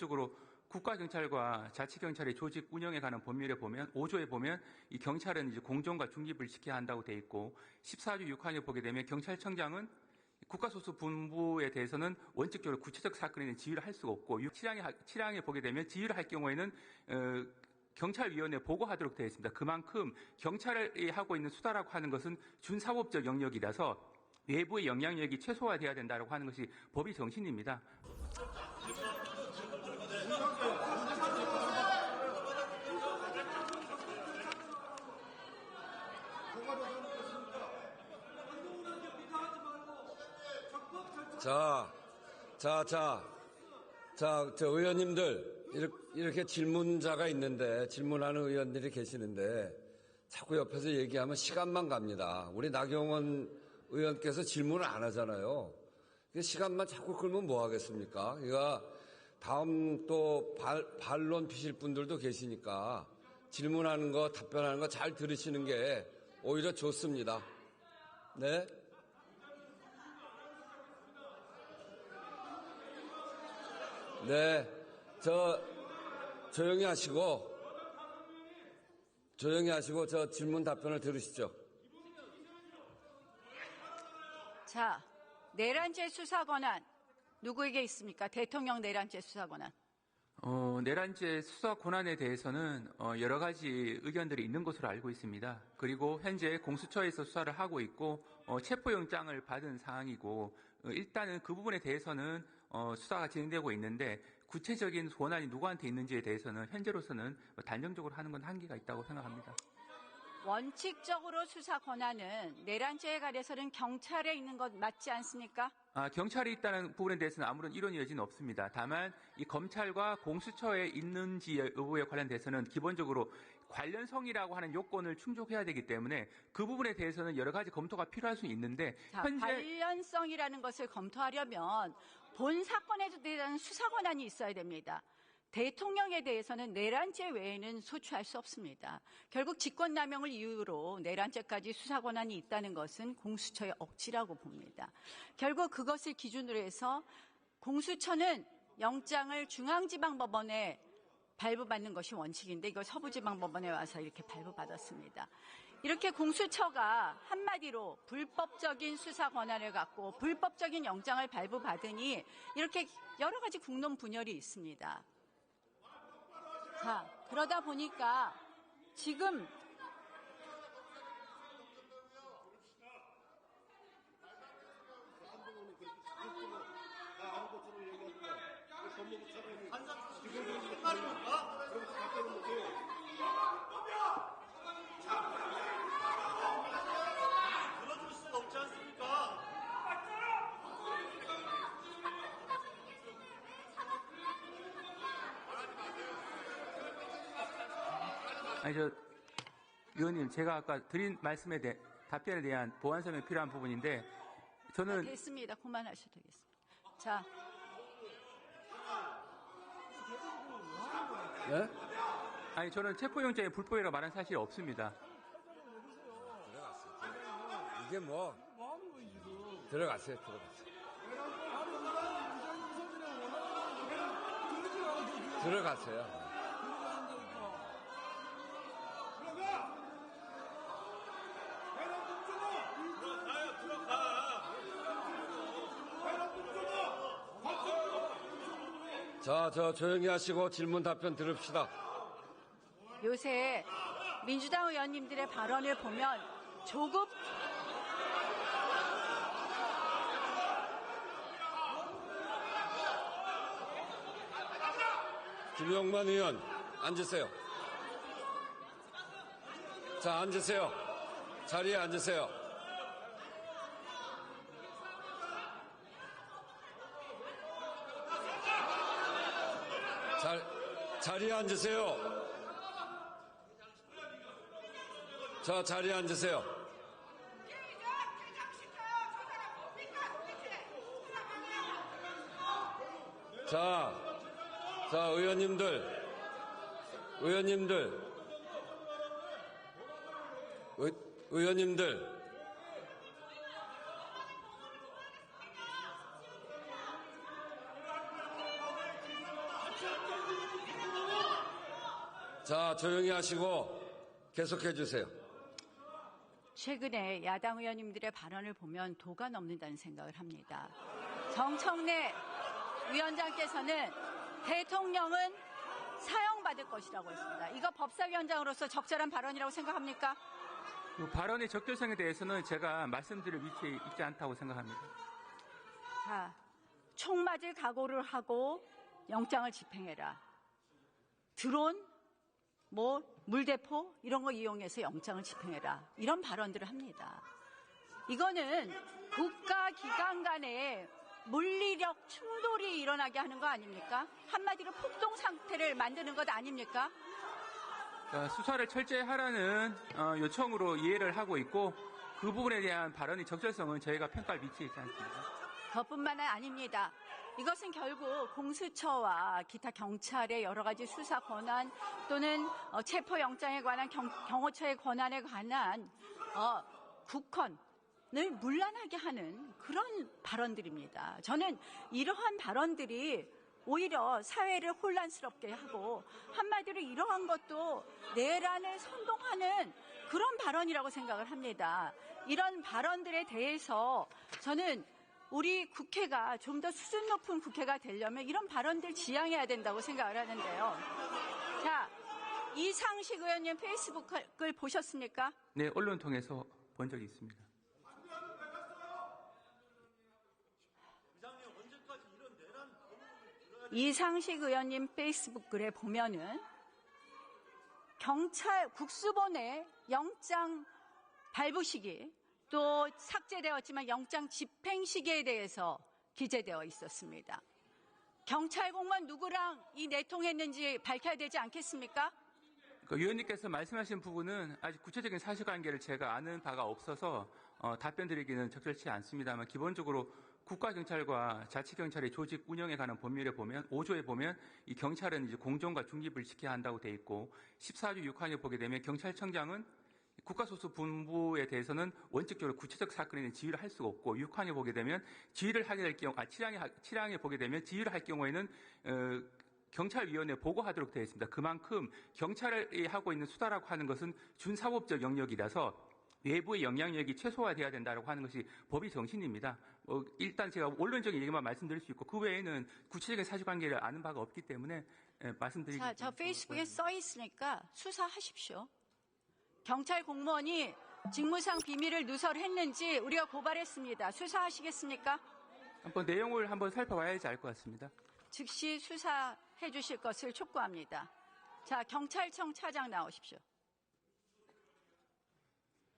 기본적으로 국가경찰과 자치경찰의 조직 운영에 관한 법률에 보면 5조에 보면 이 경찰은 이제 공정과 중립을 지켜야 한다고 돼 있고 14조 6항에 보게 되면 경찰청장은 국가소수 분부에 대해서는 원칙적으로 구체적 사건에는 지휘를 할 수가 없고 7항에 보게 되면 지휘를 할 경우에는 경찰위원회에 보고하도록 되어 있습니다. 그만큼 경찰이 하고 있는 수사라고 하는 것은 준사법적 영역이라서 외부의 영향력이 최소화돼야 된다고 하는 것이 법의 정신입니다. 저 의원님들, 이렇게 질문자가 있는데, 질문하는 의원들이 계시는데, 자꾸 옆에서 얘기하면 시간만 갑니다. 우리 나경원 의원께서 질문을 안 하잖아요. 시간만 자꾸 끌면 뭐 하겠습니까? 그러니까 다음 또 반론 피실 분들도 계시니까 질문하는 거, 답변하는 거 잘 들으시는 게 오히려 좋습니다. 네? 네, 조용히 하시고 저 질문 답변을 들으시죠. 자, 내란죄 수사 권한 누구에게 있습니까? 대통령 내란죄 수사 권한. 내란죄 수사 권한에 대해서는 여러 가지 의견들이 있는 것으로 알고 있습니다. 그리고 현재 공수처에서 수사를 하고 있고 체포영장을 받은 상황이고 일단은 그 부분에 대해서는 수사가 진행되고 있는데 구체적인 권한이 누구한테 있는지에 대해서는 현재로서는 단정적으로 하는 건 한계가 있다고 생각합니다. 원칙적으로 수사 권한은 내란죄에 관해서는 경찰에 있는 것 맞지 않습니까? 경찰이 있다는 부분에 대해서는 아무런 이론의 여지는 없습니다. 다만 이 검찰과 공수처에 있는지 여부에 관련돼서는 기본적으로 관련성이라고 하는 요건을 충족해야 되기 때문에 그 부분에 대해서는 여러 가지 검토가 필요할 수 있는데 현재 관련성이라는 것을 검토하려면 본 사건에 대한 수사 권한이 있어야 됩니다. 대통령에 대해서는 내란죄 외에는 소추할 수 없습니다. 결국 직권남용을 이유로 내란죄까지 수사 권한이 있다는 것은 공수처의 억지라고 봅니다. 결국 그것을 기준으로 해서 공수처는 영장을 중앙지방법원에 발부받는 것이 원칙인데 이걸 서부지방법원에 와서 이렇게 발부받았습니다. 이렇게 공수처가 한마디로 불법적인 수사 권한을 갖고 불법적인 영장을 발부받으니 이렇게 여러 가지 국론 분열이 있습니다. 자, 그러다 보니까 지금 들어줄 수는 없지 않습니까? 의원님, 제가 아까 드린 말씀에 대해 답변에 대한 보완 설명이 필요한 부분인데 저는 됐습니다. 그만하셔도 되겠습니다. 자, 네? 저는 체포영장의 불법이라고 말한 사실이 없습니다. 들어갔어요. 이게 뭐 들어갔어요. 들어갔어요. 자, 조용히 하시고 질문 답변 들읍시다. 요새 민주당 의원님들의 발언을 보면 조급 김용만 의원 앉으세요. 자, 앉으세요. 자리에 앉으세요. 자리에 앉으세요. 자, 자리에 앉으세요. 자, 의원님들. 자, 조용히 하시고 계속해 주세요. 최근에 야당 의원님들의 발언을 보면 도가 넘는다는 생각을 합니다. 정청래 위원장께서는 대통령은 사형받을 것이라고 했습니다. 이거 법사위원장으로서 적절한 발언이라고 생각합니까? 그 발언의 적절성에 대해서는 제가 말씀드릴 위치에 있지 않다고 생각합니다. 자, 총 맞을 각오를 하고 영장을 집행해라. 드론, 물대포 이런 거 이용해서 영장을 집행해라. 이런 발언들을 합니다. 이거는 국가기관 간에 물리력 충돌이 일어나게 하는 거 아닙니까? 한마디로 폭동 상태를 만드는 것 아닙니까? 수사를 철저히 하라는 요청으로 이해를 하고 있고 그 부분에 대한 발언의 적절성은 저희가 평가할 위치에 있지 않습니다. 그것뿐만 아닙니다. 이것은 결국 공수처와 기타 경찰의 여러 가지 수사 권한 또는 체포영장에 관한 경호처의 권한에 관한 국헌을 문란하게 하는 그런 발언들입니다. 저는 이러한 발언들이 오히려 사회를 혼란스럽게 하고 한마디로 이러한 것도 내란을 선동하는 그런 발언이라고 생각을 합니다. 이런 발언들에 대해서 저는 우리 국회가 좀 더 수준 높은 국회가 되려면 이런 발언들 지양해야 된다고 생각을 하는데요. 자, 이상식 의원님 페이스북을 보셨습니까? 네, 언론 통해서 본 적이 있습니다. 이상식 의원님 페이스북 글에 보면은 경찰 국수본의 영장 발부 시기 또 삭제되었지만 영장 집행 시기에 대해서 기재되어 있었습니다. 경찰 공무원 누구랑 이 내통했는지 밝혀야 되지 않겠습니까? 위원님께서 말씀하신 부분은 아직 구체적인 사실관계를 제가 아는 바가 없어서 답변 드리기는 적절치 않습니다만 기본적으로 국가경찰과 자치경찰의 조직 운영에 관한 법률에 보면 5조에 보면 이 경찰은 이제 공정과 중립을 지켜야 한다고 돼 있고 14조 6항에 보게 되면 경찰청장은 국가소수 본부에 대해서는 원칙적으로 구체적 사건에는 지휘를 할 수가 없고 6항에 보게 되면 지휘를 하게 될 경우 7항에 보게 되면 지휘를 할 경우에는 경찰위원회에 보고하도록 되어 있습니다. 그만큼 경찰이 하고 있는 수사라고 하는 것은 준사법적 영역이라서 외부의 영향력이 최소화돼야 된다고 하는 것이 법의 정신입니다. 일단 제가 원론적인 얘기만 말씀드릴 수 있고 그 외에는 구체적인 사실관계를 아는 바가 없기 때문에 말씀드리기. 자, 저 페이스북에 써 있으니까 수사하십시오. 경찰 공무원이 직무상 비밀을 누설했는지 우리가 고발했습니다. 수사하시겠습니까? 한번 내용을 한번 살펴봐야지 알 것 같습니다. 즉시 수사해 주실 것을 촉구합니다. 자, 경찰청 차장 나오십시오.